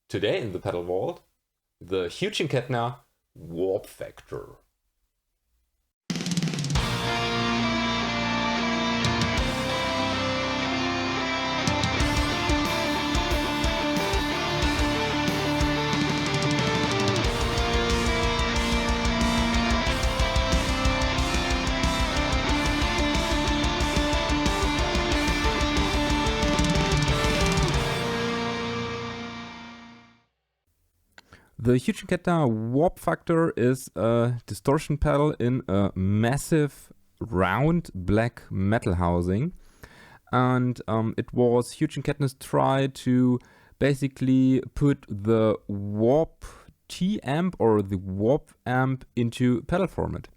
Today in the pedal vault, the Hughes and Kettner warp factor. The Hughes and Kettner warp factor is a distortion pedal in a massive round black metal housing, and it was Hughes and Kettner's try to basically put the warp T amp or the warp amp into pedal format.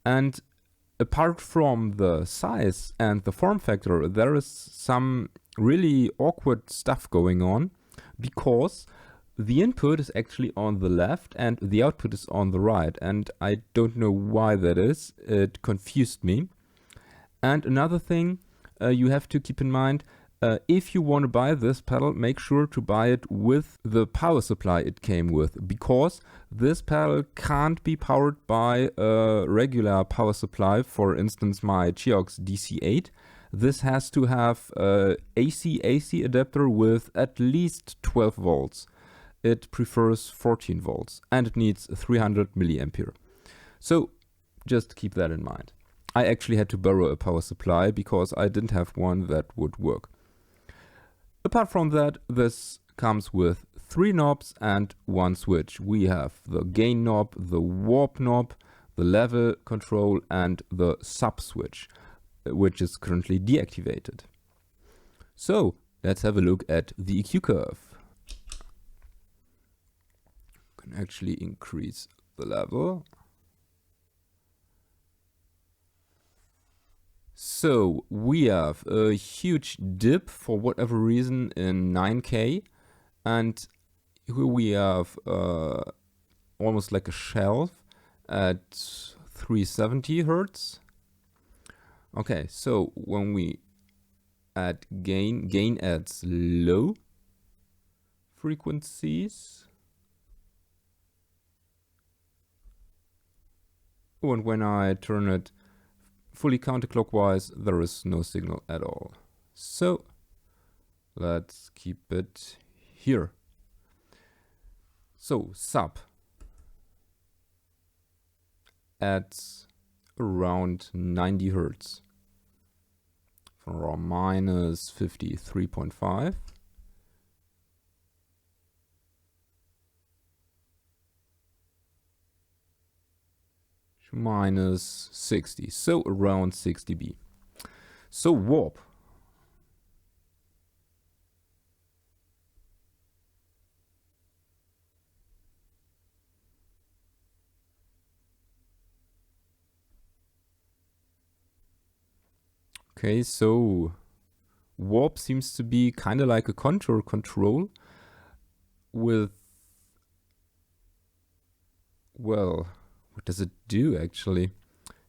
And apart from the size and the form factor, there is some really awkward stuff going on, because the input is actually on the left and the output is on the right, and I don't know why that is. It confused me. And another thing you have to keep in mind, if you want to buy this pedal, make sure to buy it with the power supply it came with, because this pedal can't be powered by a regular power supply, for instance my Geox DC8. This has to have a AC adapter with at least 12 volts. It prefers 14 volts and it needs 300 milliampere. So just keep that in mind. I actually had to borrow a power supply because I didn't have one that would work. Apart from that, this comes with 3 knobs and 1 switch. We have the gain knob, the warp knob, the level control and the sub switch, which is currently deactivated. So let's have a look at the EQ curve. Actually increase the level. So we have a huge dip for whatever reason in 9K, and here we have almost like a shelf at 370 Hertz. Okay, so when we add gain adds low frequencies. And when I turn it fully counterclockwise, there is no signal at all. So let's keep it here. So sub adds around 90 Hertz from minus 53.5. Minus 60, so around 60 dB. So warp. Okay, so warp seems to be kind of like a contour control with, well, what does it do actually?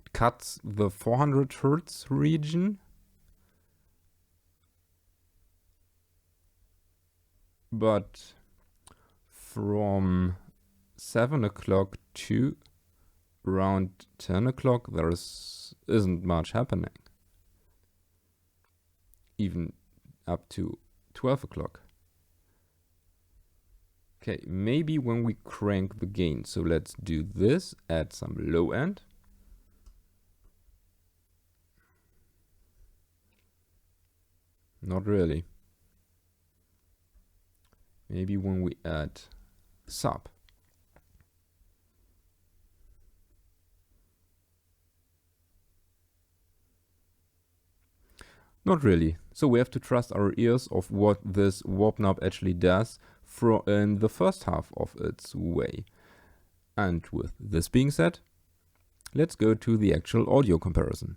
It cuts the 400 Hertz region. But from 7 o'clock to around 10 o'clock there isn't much happening. Even up to 12 o'clock. Okay, maybe when we crank the gain. So let's do this, add some low end. Not really. Maybe when we add sub. Not really. So we have to trust our ears of what this warp knob actually does in the first half of its way. And with this being said, let's go to the actual audio comparison.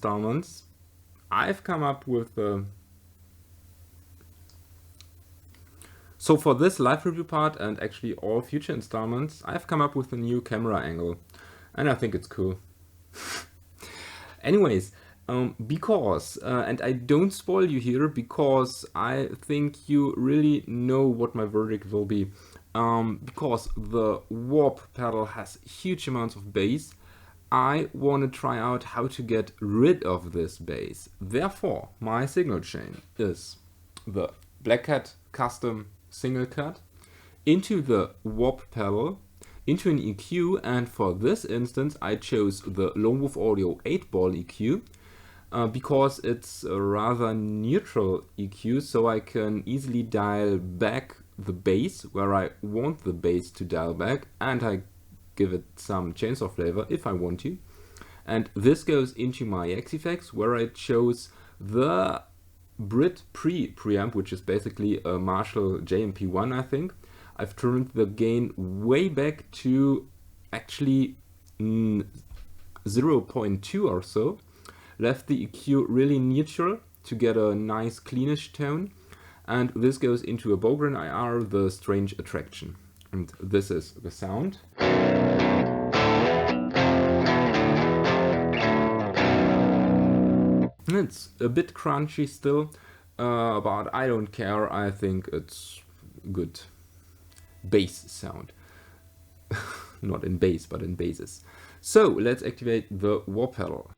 installments, I've come up with so for this live review part and actually all future installments, I've come up with a new camera angle, and I think it's cool. Anyways, because, and I don't spoil you here because I think you really know what my verdict will be, because the warp pedal has huge amounts of bass. I want to try out how to get rid of this bass. Therefore, my signal chain is the Black Cat custom single cut into the warp pedal, into an EQ, and for this instance I chose the Lone Wolf Audio 8-ball EQ because it's a rather neutral EQ, so I can easily dial back the bass where I want the bass to dial back, and I give it some chainsaw flavor if I want to. And this goes into my X effects where I chose the Brit preamp, which is basically a Marshall JMP1, I think. I've turned the gain way back to actually 0.2 or so. Left the EQ really neutral to get a nice cleanish tone. And this goes into a Bogren IR, the Strange Attraction. And this is the sound. It's a bit crunchy still, but I don't care. I think it's good bass sound. Not in bass, but in basses. So let's activate the warp pedal.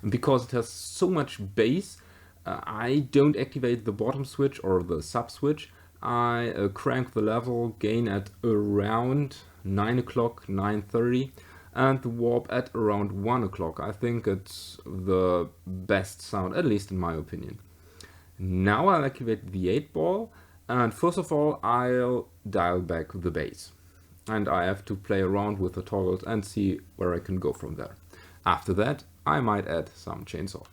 because it has so much bass, I don't activate the bottom switch or the sub switch. I crank the level gain at around 9 o'clock, 9:30, and the warp at around 1 o'clock. I think it's the best sound, at least in my opinion. Now I'll activate the 8-ball, and first of all I'll dial back the bass. And I have to play around with the toggles and see where I can go from there. After that, I might add some chainsaw.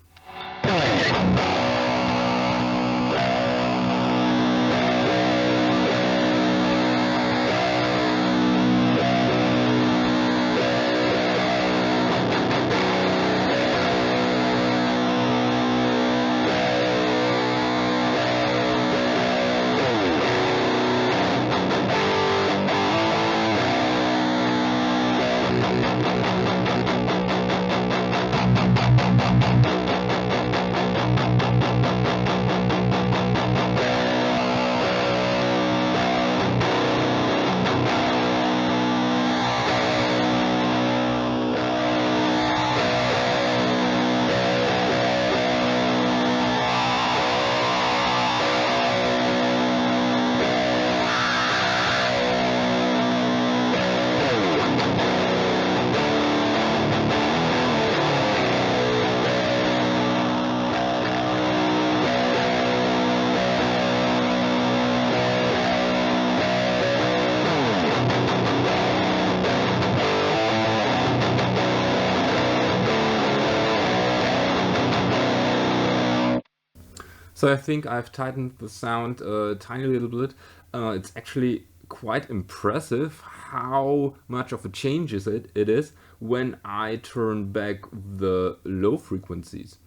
So I think I've tightened the sound a tiny little bit. It's actually quite impressive how much of a change it is when I turn back the low frequencies.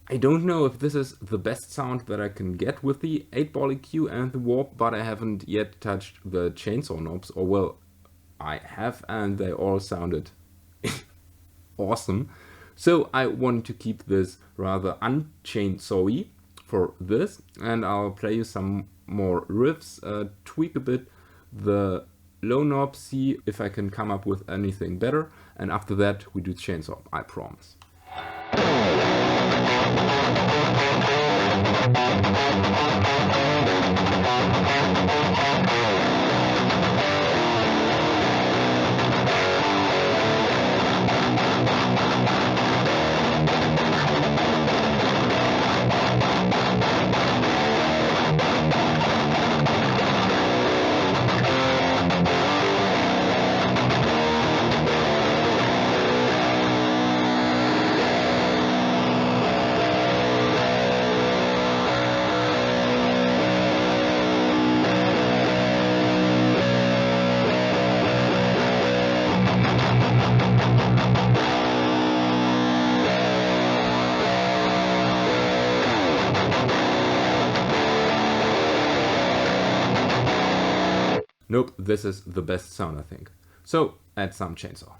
I don't know if this is the best sound that I can get with the 8-ball EQ and the warp, but I haven't yet touched the chainsaw knobs, or well, I have, and they all sounded awesome. So I want to keep this rather unchainsawy for this, and I'll play you some more riffs, tweak a bit the low knob, see if I can come up with anything better, and after that we do chainsaw, I promise. Nope, this is the best sound, I think. So, add some chainsaw.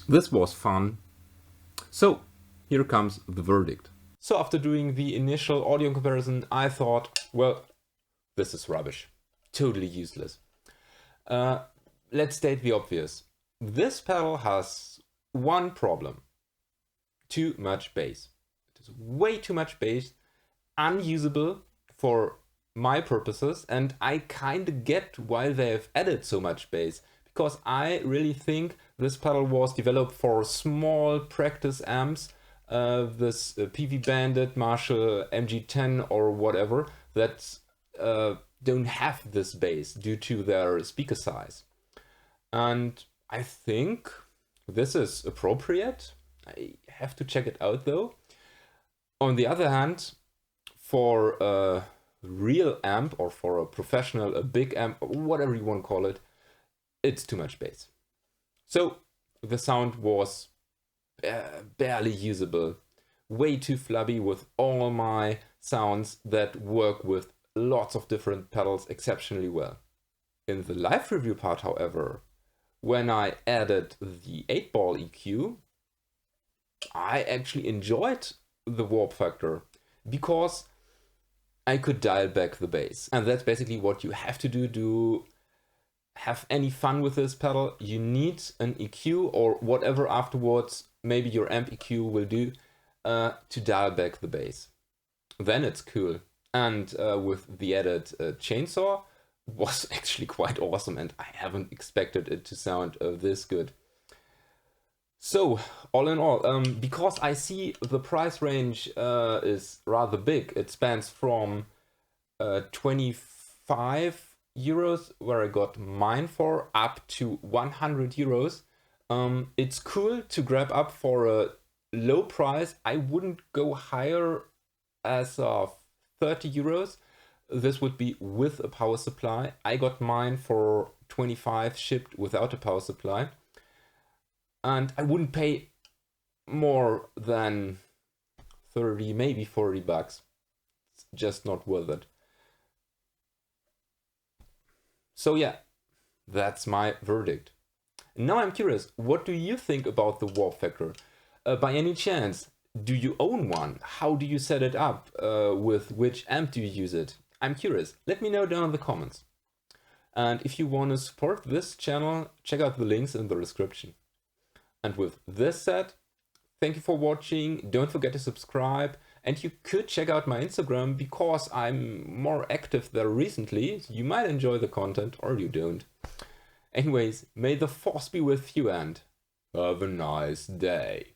This was fun. So here comes the verdict. So after doing the initial audio comparison, I thought, well, this is rubbish. Totally useless. Let's state the obvious. This pedal has one problem. Too much bass. It is way too much bass, unusable for my purposes, and I kind of get why they have added so much bass, because I really think this pedal was developed for small practice amps, this PV Bandit, Marshall MG10 or whatever, that don't have this bass due to their speaker size. And I think this is appropriate. I have to check it out though. On the other hand, for a real amp or for a professional, a big amp, whatever you want to call it, it's too much bass. So the sound was barely usable, way too flubby with all my sounds that work with lots of different pedals exceptionally well. In the live review part, however, when I added the 8-ball EQ, I actually enjoyed the warp factor because I could dial back the bass. And that's basically what you have to do to have any fun with this pedal. You need an EQ or whatever afterwards, maybe your amp EQ will do, to dial back the bass. Then it's cool. And with the added chainsaw, was actually quite awesome, and I haven't expected it to sound this good. So, all in all, because I see the price range is rather big, it spans from 25 euros, where I got mine for, up to 100 euros. It's cool to grab up for a low price. I wouldn't go higher as of 30 euros. This would be with a power supply. I got mine for 25 shipped without a power supply. And I wouldn't pay more than 30, maybe 40 bucks. It's just not worth it. So yeah, that's my verdict. Now I'm curious, what do you think about the warp factor? By any chance, do you own one? How do you set it up? With which amp do you use it? I'm curious. Let me know down in the comments. And if you want to support this channel, check out the links in the description. And with this said, thank you for watching. Don't forget to subscribe. And you could check out my Instagram because I'm more active there recently. You might enjoy the content or you don't. Anyways, may the force be with you and have a nice day.